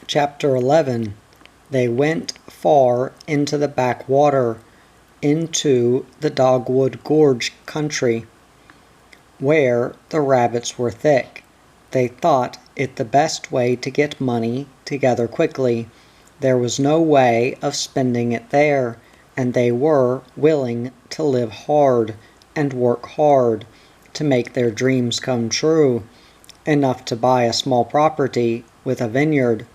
Chapter 11. They went far into the backwater, into the Dogwood Gorge country, where the rabbits were thick. They thought it the best way to get money together quickly. There was no way of spending it there, and they were willing to live hard and work hard to make their dreams come true, enough to buy a small property with a vineyard.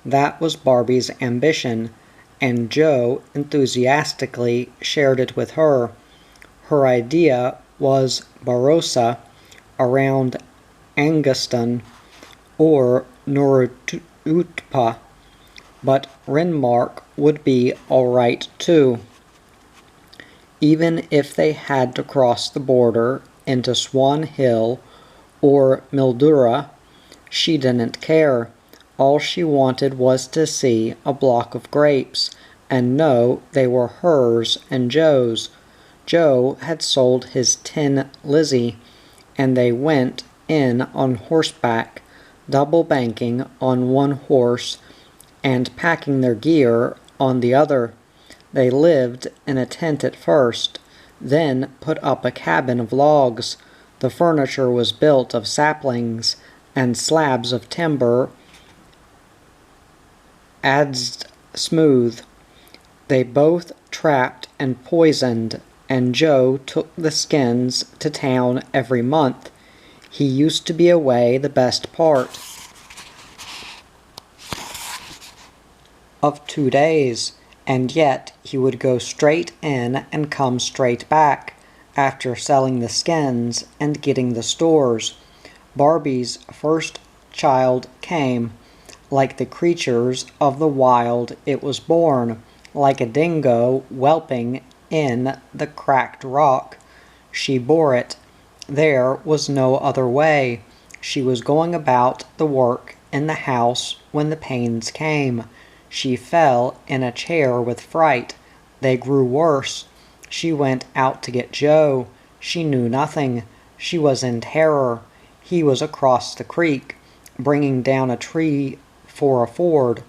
That was Barbie's ambition, and Joe enthusiastically shared it with her. Her idea was Barossa, around Anguston or Norutpa, but Renmark would be all right too. Even if they had to cross the border into Swan Hill or Mildura, she didn't care. All she wanted was to see a block of grapes and know they were hers and Joe's. Joe had sold his tin Lizzie, and they went in on horseback, double banking on one horse and packing their gear on the other. They lived in a tent at first, then put up a cabin of logs. The furniture was built of saplings and slabs of timber adzed smooth. They both trapped and poisoned, and Joe took the skins to town every month. He used to be away the best part of 2 days, and yet he would go straight in and come straight back, after selling the skins and getting the stores. Barbie's first child came. Like the creatures of the wild it was born, like a dingo whelping in the cracked rock. She bore it. There was no other way. She was going about the work in the house when the pains came. She fell in a chair with fright. They grew worse. She went out to get Joe. She knew nothing. She was in terror. He was across the creek, bringing down a tree for a ford.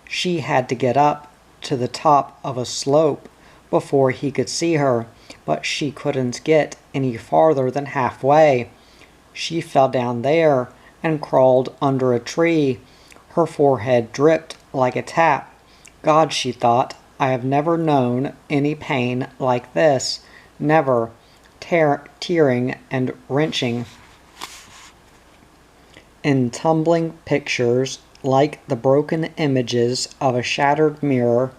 She had to get up to the top of a slope before he could see her, but she couldn't get any farther than halfway. She fell down there and crawled under a tree. Her forehead dripped like a tap. God, she thought, I have never known any pain like this. Never. Tearing and wrenching. In tumbling pictures, like the broken images of a shattered mirror,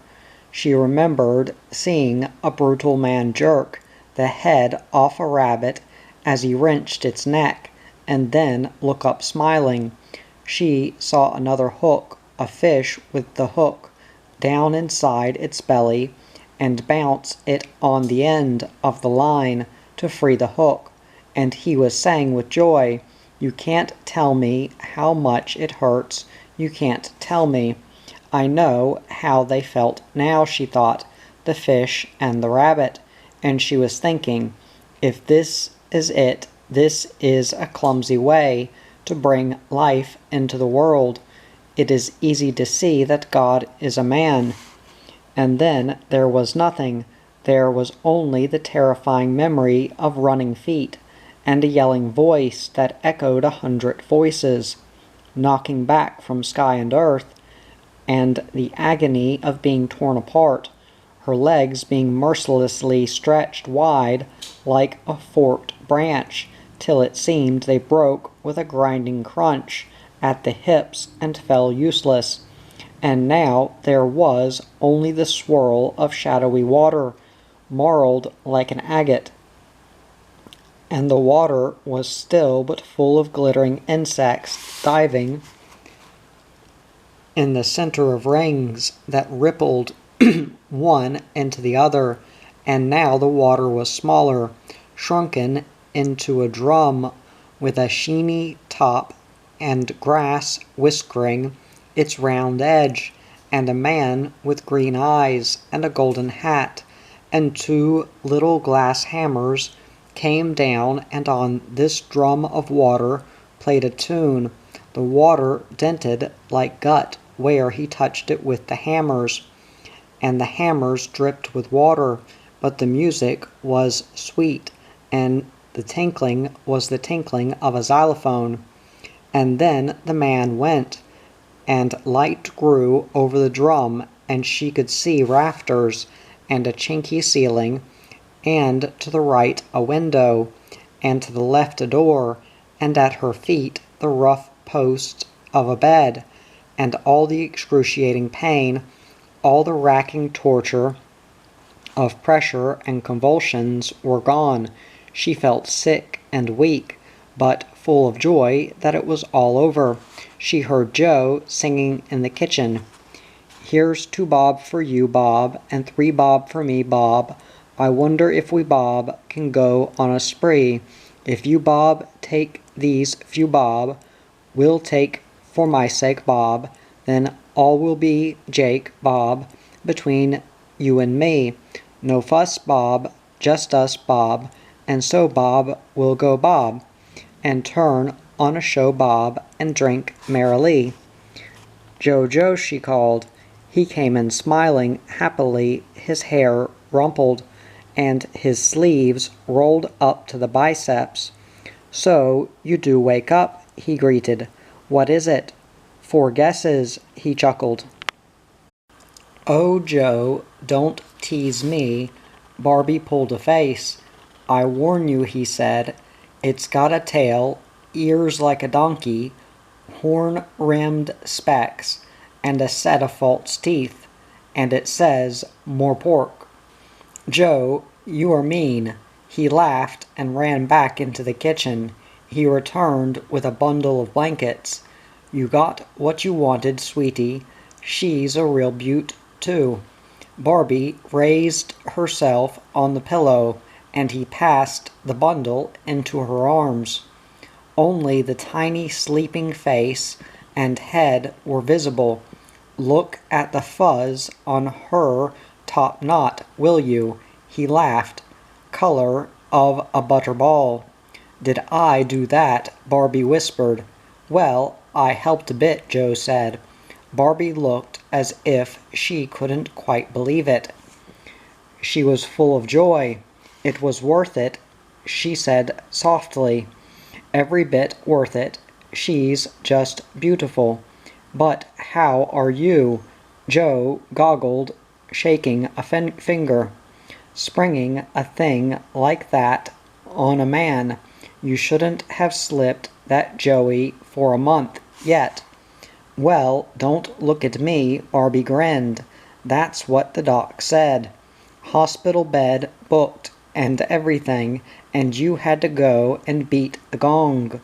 she remembered seeing a brutal man jerk the head off a rabbit as he wrenched its neck, and then look up smiling. She saw another hook, a fish with the hook down inside its belly, and bounce it on the end of the line to free the hook, and he was saying with joy, "You can't tell me how much it hurts. You can't tell me." I know how they felt now, she thought, the fish and the rabbit, and she was thinking, if this is it, this is a clumsy way to bring life into the world. It is easy to see that God is a man. And then there was nothing. There was only the terrifying memory of running feet, and a yelling voice that echoed 100 voices, knocking back from sky and earth, and the agony of being torn apart, her legs being mercilessly stretched wide like a forked branch, till it seemed they broke with a grinding crunch at the hips and fell useless. And now there was only the swirl of shadowy water, marled like an agate, and the water was still but full of glittering insects diving in the center of rings that rippled one into the other, and now the water was smaller, shrunken into a drum with a sheeny top and grass whiskering its round edge, and a man with green eyes and a golden hat and 2 little glass hammers came down, and on this drum of water played a tune. The water dinted like gut where he touched it with the hammers, and the hammers dripped with water, but the music was sweet, and the tinkling was the tinkling of a xylophone. And then the man went, and light grew over the drum, and she could see rafters, and a chinky ceiling, and to the right a window, and to the left a door, and at her feet the rough posts of a bed, and all the excruciating pain, all the racking torture of pressure and convulsions were gone. She felt sick and weak, but full of joy that it was all over. She heard Joe singing in the kitchen. "Here's 2 bob for you, Bob, and 3 bob for me, Bob. I wonder if we, Bob, can go on a spree. If you, Bob, take these few bob, we'll take for my sake, Bob. Then all will be Jake, Bob, between you and me. No fuss, Bob, just us, Bob. And so, Bob, we'll go, Bob, and turn on a show, Bob, and drink merrily." "Joe, Joe," she called. He came in smiling happily, his hair rumpled, and his sleeves rolled up to the biceps. "So you do wake up," he greeted. "What is it?" "4 guesses," he chuckled. "Oh, Joe, don't tease me." Barbie pulled a face. "I warn you," he said. "It's got a tail, ears like a donkey, horn-rimmed specs, and a set of false teeth, and it says, 'More pork.'" "Joe, you are mean." He laughed and ran back into the kitchen. He returned with a bundle of blankets. "You got what you wanted, sweetie. She's a real beaut, too." Barbie raised herself on the pillow, and he passed the bundle into her arms. Only the tiny sleeping face and head were visible. "Look at the fuzz on her top knot, will you?" He laughed. "Color of a butterball." "Did I do that?" Barbie whispered. "Well, I helped a bit," Joe said. Barbie looked as if she couldn't quite believe it. She was full of joy. "It was worth it," she said softly. "Every bit worth it. She's just beautiful." "But how are you?" Joe goggled, shaking a finger. "Springing a thing like that on a man. You shouldn't have slipped that Joey for a month yet." "Well, don't look at me," Barbie grinned. "That's what the doc said. Hospital bed booked and everything, and you had to go and beat the gong.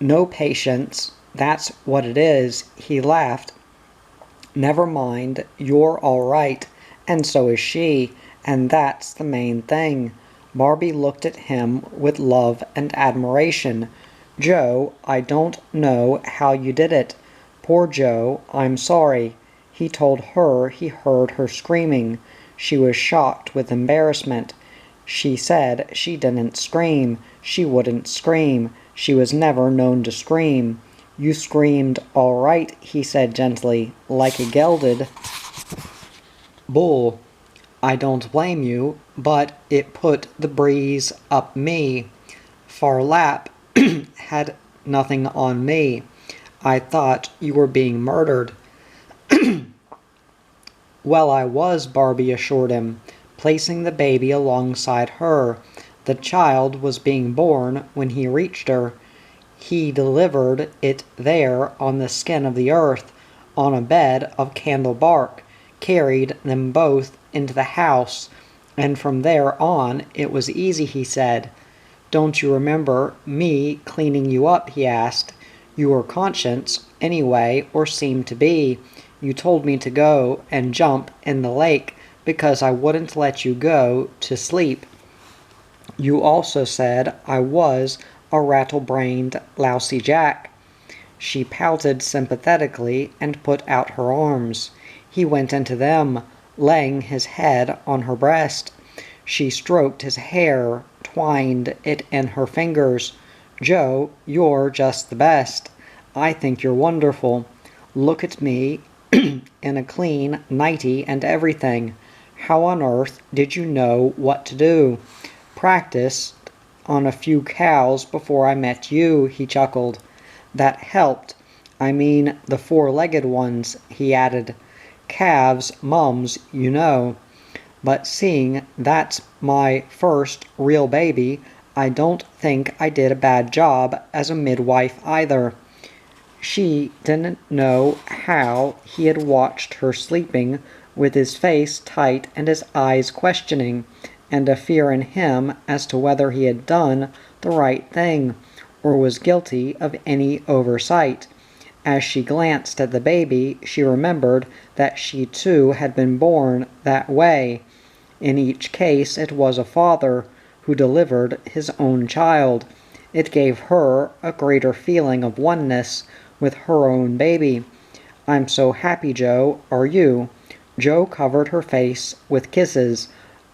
No patience, that's what it is." He laughed. "Never mind, you're all right, and so is she, and that's the main thing." Barbie looked at him with love and admiration. "Joe, I don't know how you did it. Poor Joe, I'm sorry." He told her he heard her screaming. She was shocked with embarrassment. She said she didn't scream. She wouldn't scream. She was never known to scream. "You screamed all right," he said gently, "like a gelded bull. I don't blame you, but it put the breeze up me. Farlap had nothing on me. I thought you were being murdered." "Well, I was," Barbie assured him, placing the baby alongside her. The child was being born when he reached her. He delivered it there on the skin of the earth, on a bed of candle bark, carried them both into the house, and from there on it was easy, he said. "Don't you remember me cleaning you up?" he asked. "You were conscious, anyway, or seemed to be. You told me to go and jump in the lake because I wouldn't let you go to sleep. You also said I was a rattle-brained lousy Jack." She pouted sympathetically and put out her arms. He went into them, laying his head on her breast. She stroked his hair, twined it in her fingers. "Joe, you're just the best. I think you're wonderful. Look at me. in a clean nightie and everything. How on earth did you know what to do? Practiced on a few cows before I met you, he chuckled. That helped. I mean the four-legged ones, he added. Calves, mums, you know. But seeing that's my first real baby, I don't think I did a bad job as a midwife either. She didn't know how he had watched her sleeping, with his face tight and his eyes questioning, and a fear in him as to whether he had done the right thing, or was guilty of any oversight. As she glanced at the baby, she remembered that she too had been born that way. In each case it was a father who delivered his own child. It gave her a greater feeling of oneness with her own baby. I'm so happy, Joe. Are you? Joe covered her face with kisses.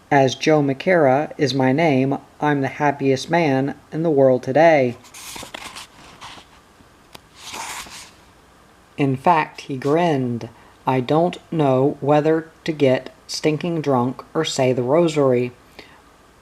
As Joe McCara is my name, I'm the happiest man in the world today. In fact, he grinned. I don't know whether to get stinking drunk or say the rosary.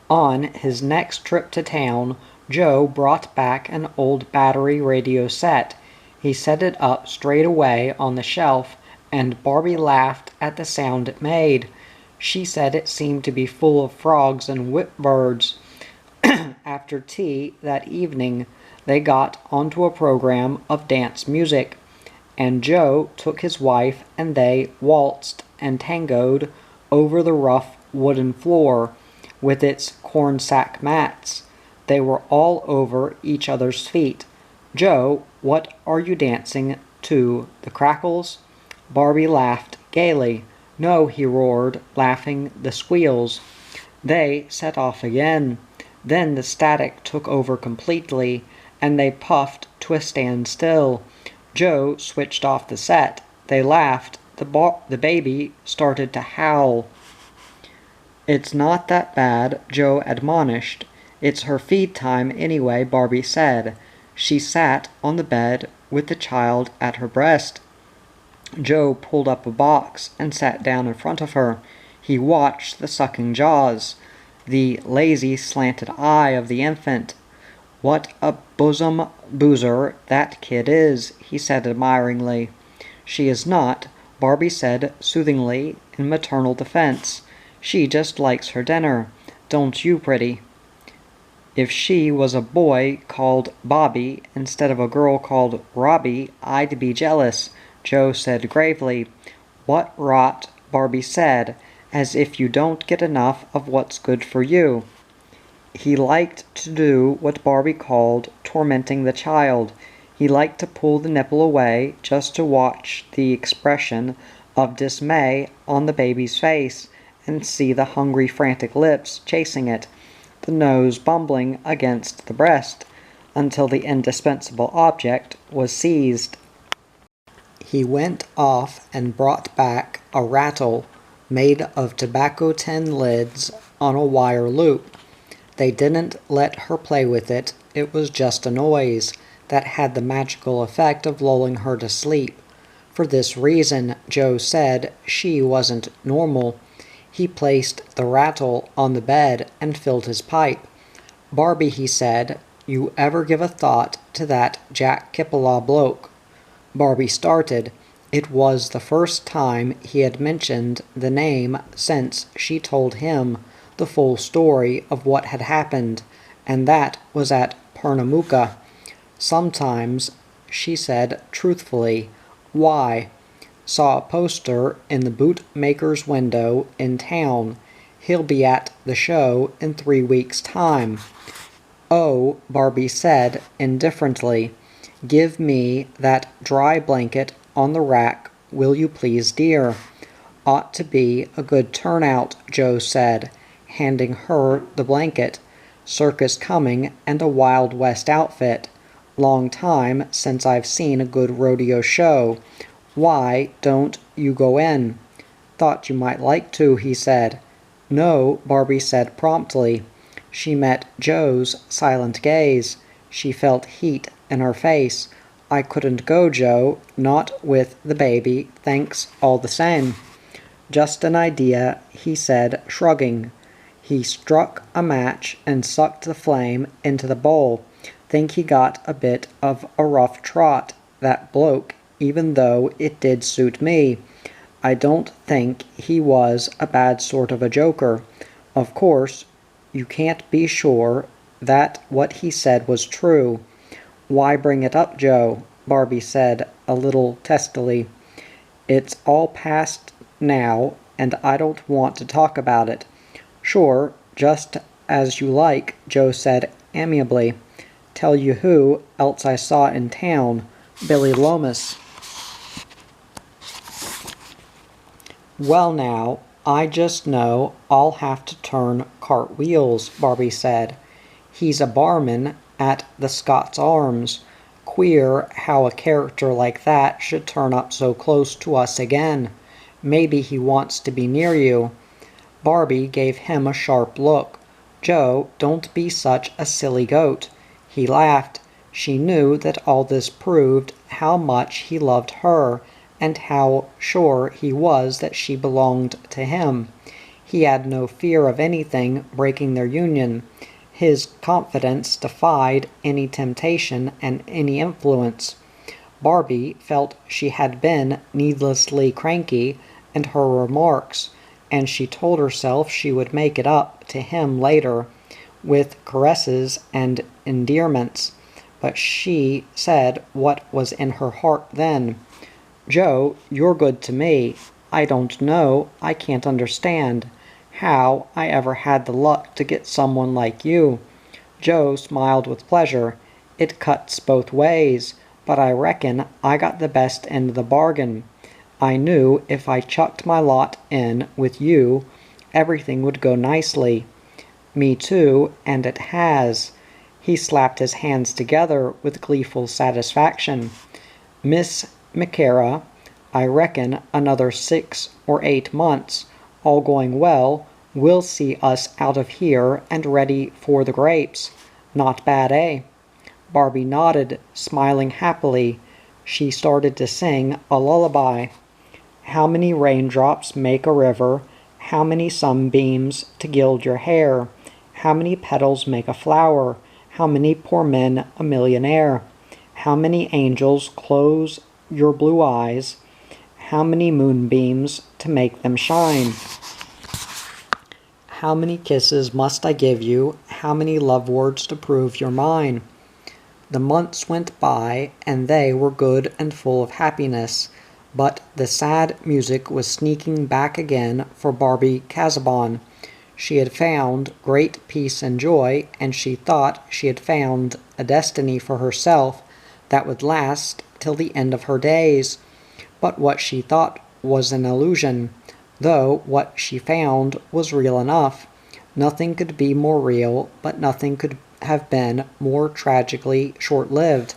On his next trip to town, Joe brought back an old battery radio set. He set it up straight away on the shelf, and Barbie laughed at the sound it made. She said it seemed to be full of frogs and whipbirds. After tea that evening, they got onto a program of dance music, and Joe took his wife and they waltzed and tangoed over the rough wooden floor with its cornsack mats. They were all over each other's feet. Joe, what are you dancing to, the crackles? Barbie laughed gaily. No, he roared, laughing the squeals. They set off again. Then the static took over completely, and they puffed to a standstill. Joe switched off the set. They laughed. The baby started to howl. It's not that bad, Joe admonished. It's her feed time anyway, Barbie said. She sat on the bed with the child at her breast. Joe pulled up a box and sat down in front of her. He watched the sucking jaws, the lazy slanted eye of the infant. What a bosom boozer that kid is, he said admiringly. She is not, Barbie said soothingly in maternal defense. She just likes her dinner. Don't you, pretty? If she was a boy called Bobby instead of a girl called Robbie, I'd be jealous, Joe said gravely. What rot, Barbie said, as if you don't get enough of what's good for you. He liked to do what Barbie called tormenting the child. He liked to pull the nipple away just to watch the expression of dismay on the baby's face and see the hungry, frantic lips chasing it, the nose bumbling against the breast, until the indispensable object was seized. He went off and brought back a rattle made of tobacco tin lids on a wire loop. They didn't let her play with it. It was just a noise that had the magical effect of lulling her to sleep. For this reason, Joe said, she wasn't normal. He placed the rattle on the bed and filled his pipe. Barbie, he said, you ever give a thought to that Jack Kippelaw bloke? Barbie started. It was the first time he had mentioned the name since she told him the full story of what had happened, and that was at Pernambuco. Sometimes, she said truthfully. Why? Saw a poster in the bootmaker's window in town. He'll be at the show in 3 weeks' time. Oh, Barbie said indifferently. Give me that dry blanket on the rack, will you please, dear? Ought to be a good turnout, Joe said, handing her the blanket. Circus coming and a Wild West outfit. Long time since I've seen a good rodeo show. Why don't you go in? Thought you might like to, he said. No, Barbie said promptly. She met Joe's silent gaze. She felt heat in her face. I couldn't go, Joe, not with the baby, thanks all the same. Just an idea, he said, shrugging. He struck a match and sucked the flame into the bowl. Think he got a bit of a rough trot, that bloke, even though it did suit me. I don't think he was a bad sort of a joker. Of course, you can't be sure that what he said was true. Why bring it up, Joe? Barbie said, a little testily. It's all past now, and I don't want to talk about it. Sure, just as you like, Joe said amiably. Tell you who else I saw in town, Billy Lomas. Well now, I just know I'll have to turn cartwheels, Barbie said. He's a barman at the Scots Arms. Queer how a character like that should turn up so close to us again. Maybe he wants to be near you. Barbie gave him a sharp look. Joe, don't be such a silly goat. He laughed. She knew that all this proved how much he loved her, and how sure he was that she belonged to him. He had no fear of anything breaking their union. His confidence defied any temptation and any influence. Barbie felt she had been needlessly cranky in her remarks, and she told herself she would make it up to him later, with caresses and endearments. But she said what was in her heart then. Joe, you're good to me. I don't know, I can't understand how I ever had the luck to get someone like you. Joe smiled with pleasure. It cuts both ways, but I reckon I got the best end of the bargain. I knew if I chucked my lot in with you, everything would go nicely. Me too, and it has. He slapped his hands together with gleeful satisfaction. Miss McCara, I reckon another 6 or 8 months, all going well, will see us out of here and ready for the grapes. Not bad, eh? Barbie nodded, smiling happily. She started to sing a lullaby. How many raindrops make a river? How many sunbeams to gild your hair? How many petals make a flower? How many poor men a millionaire? How many angels close your blue eyes? How many moonbeams to make them shine? How many kisses must I give you? How many love words to prove you're mine? The months went by, and they were good and full of happiness, but the sad music was sneaking back again for Barbie Casaubon. She had found great peace and joy, and she thought she had found a destiny for herself that would last till the end of her days. But what she thought was an illusion, though what she found was real enough. Nothing could be more real, but nothing could have been more tragically short-lived.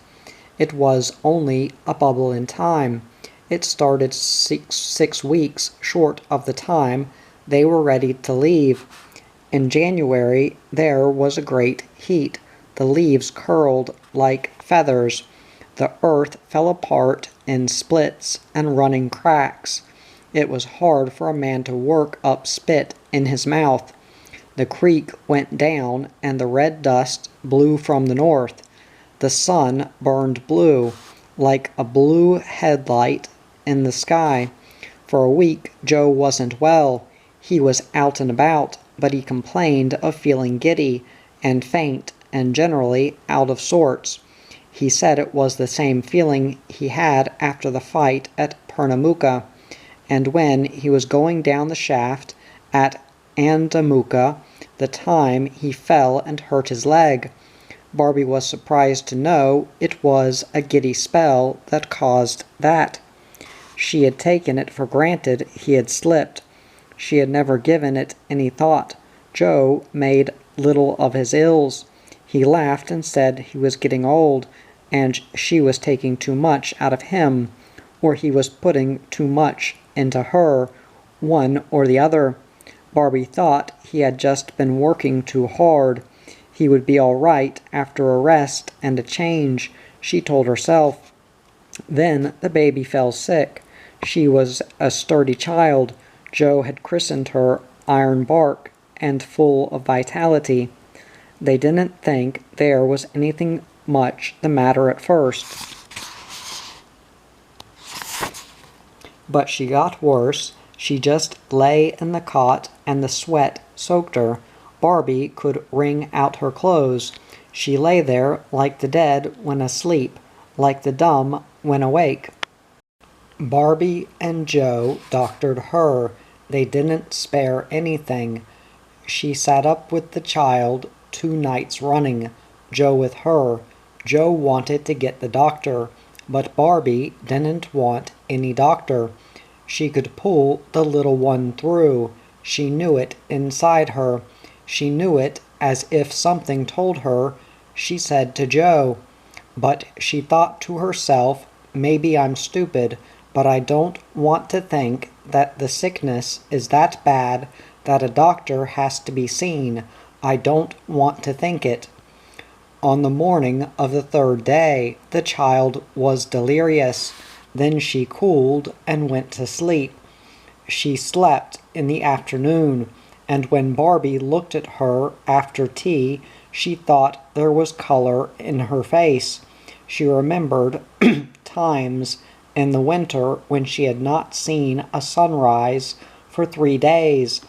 It was only a bubble in time. It started six weeks short of the time they were ready to leave. In January there was a great heat. The leaves curled like feathers. The earth fell apart in splits and running cracks. It was hard for a man to work up spit in his mouth. The creek went down, and the red dust blew from the north. The sun burned blue, like a blue headlight in the sky. For a week Joe wasn't well. He was out and about, but he complained of feeling giddy and faint and generally out of sorts. He said it was the same feeling he had after the fight at Pernambuco, and when he was going down the shaft at Andamuca, the time he fell and hurt his leg. Barbie was surprised to know it was a giddy spell that caused that. She had taken it for granted he had slipped. She had never given it any thought. Joe made little of his ills. He laughed and said he was getting old, and she was taking too much out of him, or he was putting too much into her, one or the other. Barbie thought he had just been working too hard. He would be all right after a rest and a change, she told herself. Then the baby fell sick. She was a sturdy child. Joe had christened her Iron Bark and full of vitality. They didn't think there was anything much the matter at first, but she got worse. She just lay in the cot and the sweat soaked her. Barbie could wring out her clothes. She lay there like the dead when asleep, like the dumb when awake. Barbie and Joe doctored her. They didn't spare anything. She sat up with the child 2 nights running, Joe with her. Joe wanted to get the doctor, but Barbie didn't want any doctor. She could pull the little one through. She knew it inside her. She knew it as if something told her. She said to Joe, but she thought to herself, maybe I'm stupid, but I don't want to think that the sickness is that bad that a doctor has to be seen. I don't want to think it. On the morning of the 3rd day, the child was delirious. Then she cooled and went to sleep. She slept in the afternoon, and when Barbie looked at her after tea, she thought there was color in her face. She remembered times in the winter when she had not seen a sunrise for 3 days.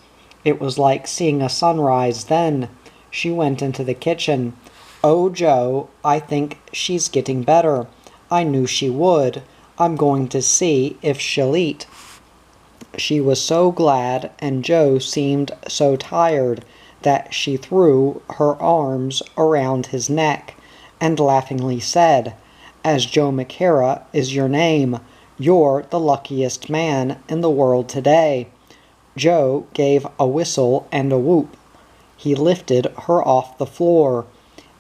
It was like seeing a sunrise then. She went into the kitchen. "Oh, Joe, I think she's getting better. I knew she would. I'm going to see if she'll eat." She was so glad, and Joe seemed so tired, that she threw her arms around his neck and laughingly said, "As Joe McCara is your name, you're the luckiest man in the world today." Joe gave a whistle and a whoop. He lifted her off the floor.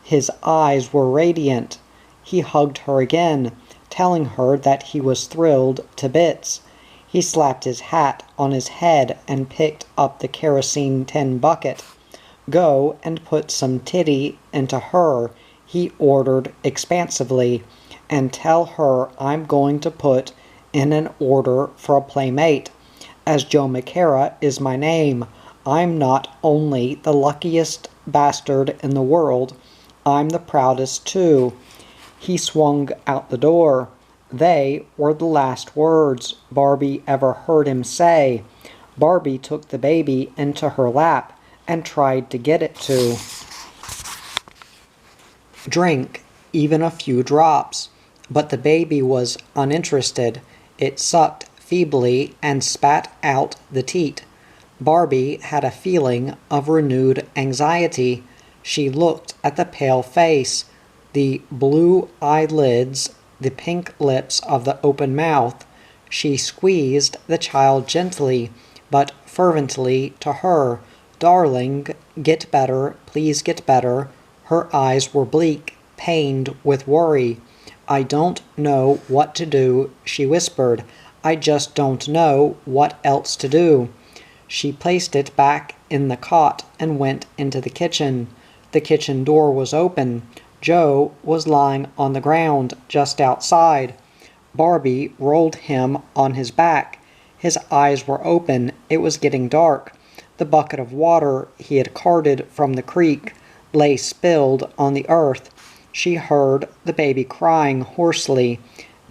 His eyes were radiant. He hugged her again, telling her that he was thrilled to bits. He slapped his hat on his head and picked up the kerosene tin bucket. "Go and put some titty into her," he ordered expansively, "and tell her I'm going to put in an order for a playmate. As Joe McCara is my name, I'm not only the luckiest bastard in the world, I'm the proudest too." He swung out the door. They were the last words Barbie ever heard him say. Barbie took the baby into her lap and tried to get it to drink even a few drops, but the baby was uninterested. It sucked feebly and spat out the teat. Barbie had a feeling of renewed anxiety. She looked at the pale face, the blue eyelids, the pink lips of the open mouth. She squeezed the child gently, but fervently to her. "Darling, get better, please get better." Her eyes were bleak, pained with worry. "I don't know what to do," she whispered. "I just don't know what else to do." She placed it back in the cot and went into the kitchen. The kitchen door was open. Joe was lying on the ground just outside. Barbie rolled him on his back. His eyes were open. It was getting dark. The bucket of water he had carted from the creek lay spilled on the earth. She heard the baby crying hoarsely.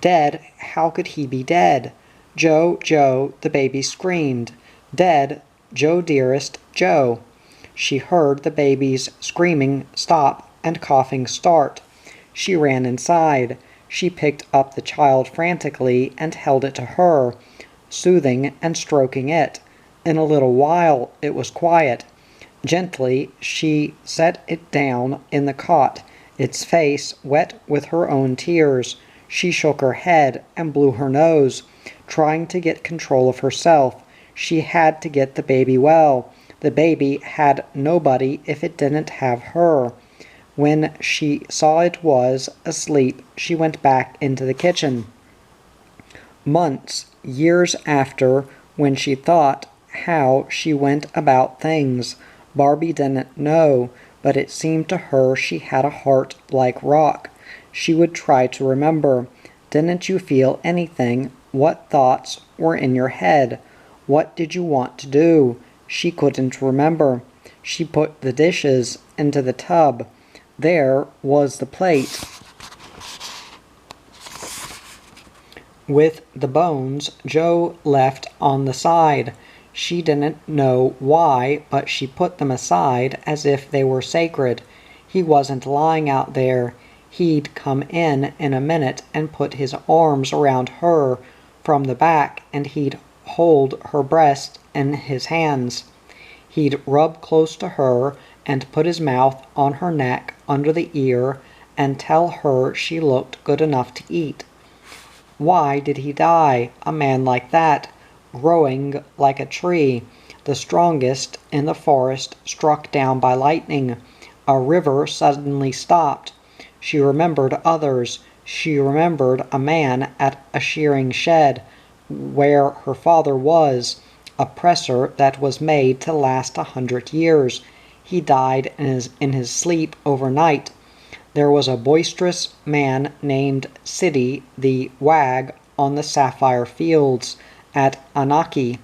"Dead? How could he be dead?" "Joe, Joe," the baby screamed. "Dead? Joe dearest, Joe." She heard the baby's screaming stop and coughing start. She ran inside. She picked up the child frantically and held it to her, soothing and stroking it. In a little while it was quiet. Gently she set it down in the cot, its face wet with her own tears. She shook her head and blew her nose, trying to get control of herself. She had to get the baby well. The baby had nobody if it didn't have her. When she saw it was asleep, she went back into the kitchen. Months, years after, when she thought how she went about things, Barbie didn't know, but it seemed to her she had a heart like rock. She would try to remember. Didn't you feel anything? What thoughts were in your head? What did you want to do? She couldn't remember. She put the dishes into the tub. There was the plate with the bones Joe left on the side. She didn't know why, but she put them aside as if they were sacred. He wasn't lying out there. He'd come in a minute and put his arms around her from the back, and he'd hold her breast in his hands. He'd rub close to her and put his mouth on her neck under the ear and tell her she looked good enough to eat. Why did he die, a man like that, growing like a tree, the strongest in the forest, struck down by lightning? A river suddenly stopped. She remembered others. She remembered a man at a shearing shed, where her father was, a presser that was made to last 100 years. He died in his sleep overnight. There was a boisterous man named Siddy the Wag on the sapphire fields at Anaki.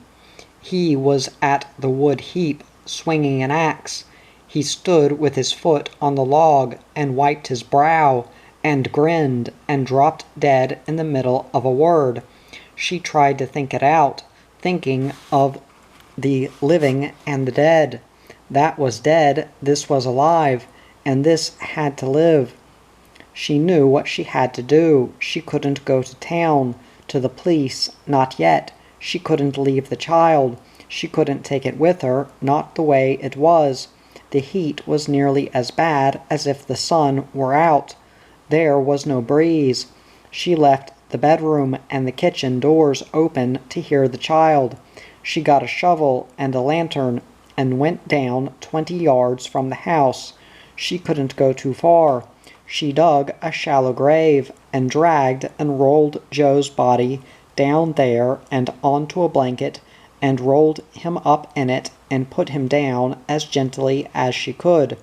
He was at the wood heap, swinging an axe. He stood with his foot on the log and wiped his brow and grinned and dropped dead in the middle of a word. She tried to think it out, thinking of the living and the dead. That was dead, this was alive, and this had to live. She knew what she had to do. She couldn't go to town, to the police, not yet. She couldn't leave the child. She couldn't take it with her, not the way it was. The heat was nearly as bad as if the sun were out. There was no breeze. She left the bedroom and the kitchen doors open to hear the child. She got a shovel and a lantern and went down 20 yards from the house. She couldn't go too far. She dug a shallow grave and dragged and rolled Joe's body down there and onto a blanket and rolled him up in it and put him down as gently as she could.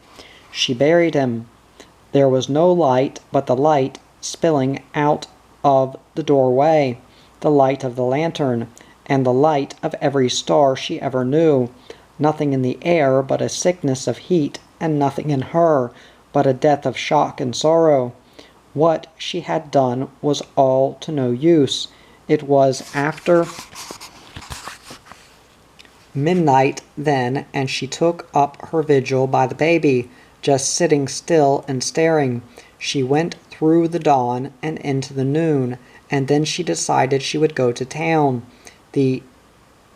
She buried him. There was no light but the light spilling out of the doorway, the light of the lantern, and the light of every star she ever knew. Nothing in the air but a sickness of heat, and nothing in her but a death of shock and sorrow. What she had done was all to no use. It was after midnight then, and she took up her vigil by the baby, just sitting still and staring. She went through the dawn and into the noon, and then she decided she would go to town. The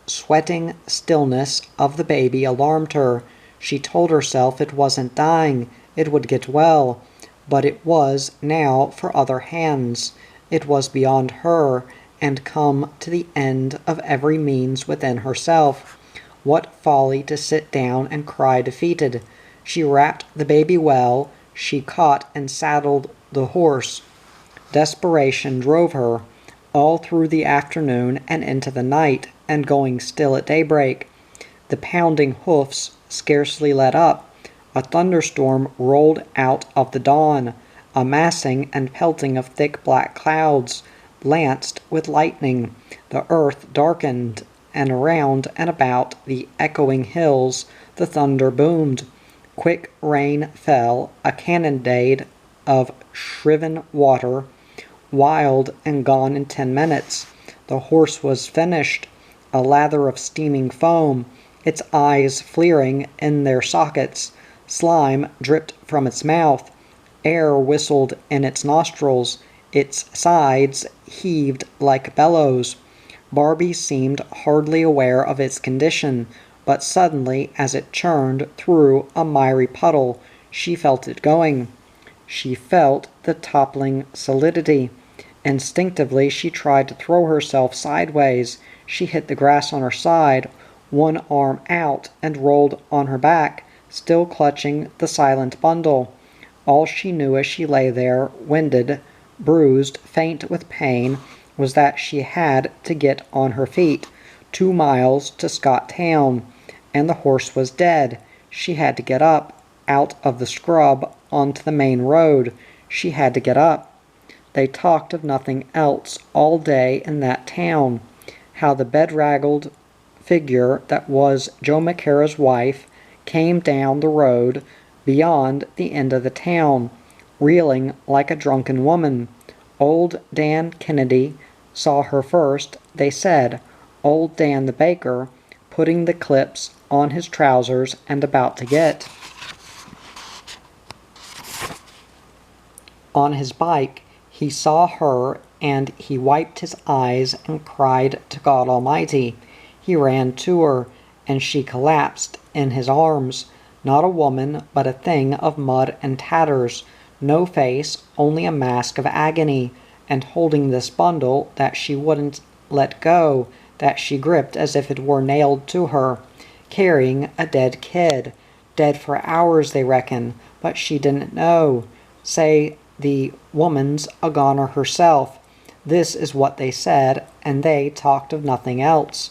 sweating stillness of the baby alarmed her. She told herself it wasn't dying, it would get well, but it was now for other hands. It was beyond her, and come to the end of every means within herself. What folly to sit down and cry defeated. She wrapped the baby well, she caught and saddled the horse. Desperation drove her, all through the afternoon and into the night, and going still at daybreak. The pounding hoofs scarcely let up. A thunderstorm rolled out of the dawn, a massing and pelting of thick black clouds, lanced with lightning. The earth darkened, and around and about the echoing hills the thunder boomed. Quick rain fell, a cannonade of shriven water, wild and gone in 10 minutes. The horse was finished, a lather of steaming foam, its eyes flaring in their sockets. Slime dripped from its mouth. Air whistled in its nostrils. Its sides heaved like bellows. Barbie seemed hardly aware of its condition, but suddenly, as it churned through a miry puddle, she felt it going. She felt the toppling solidity. Instinctively, she tried to throw herself sideways. She hit the grass on her side, one arm out, and rolled on her back, still clutching the silent bundle. All she knew as she lay there, winded, bruised, faint with pain, was that she had to get on her feet. 2 miles to Scott Town, and the horse was dead. She had to get up, out of the scrub, onto the main road. She had to get up. They talked of nothing else all day in that town. How the bedraggled figure that was Joe McCara's wife came down the road beyond the end of the town, reeling like a drunken woman. Old Dan Kennedy saw her first, they said. Old Dan the baker, putting the clips on his trousers and about to get on his bike, he saw her and he wiped his eyes and cried to God Almighty. He ran to her, and she collapsed in his arms. Not a woman, but a thing of mud and tatters. No face, only a mask of agony, and holding this bundle that she wouldn't let go, that she gripped as if it were nailed to her. Carrying a dead kid. Dead for hours, they reckon, but she didn't know. Say the woman's a goner herself. This is what they said, and they talked of nothing else.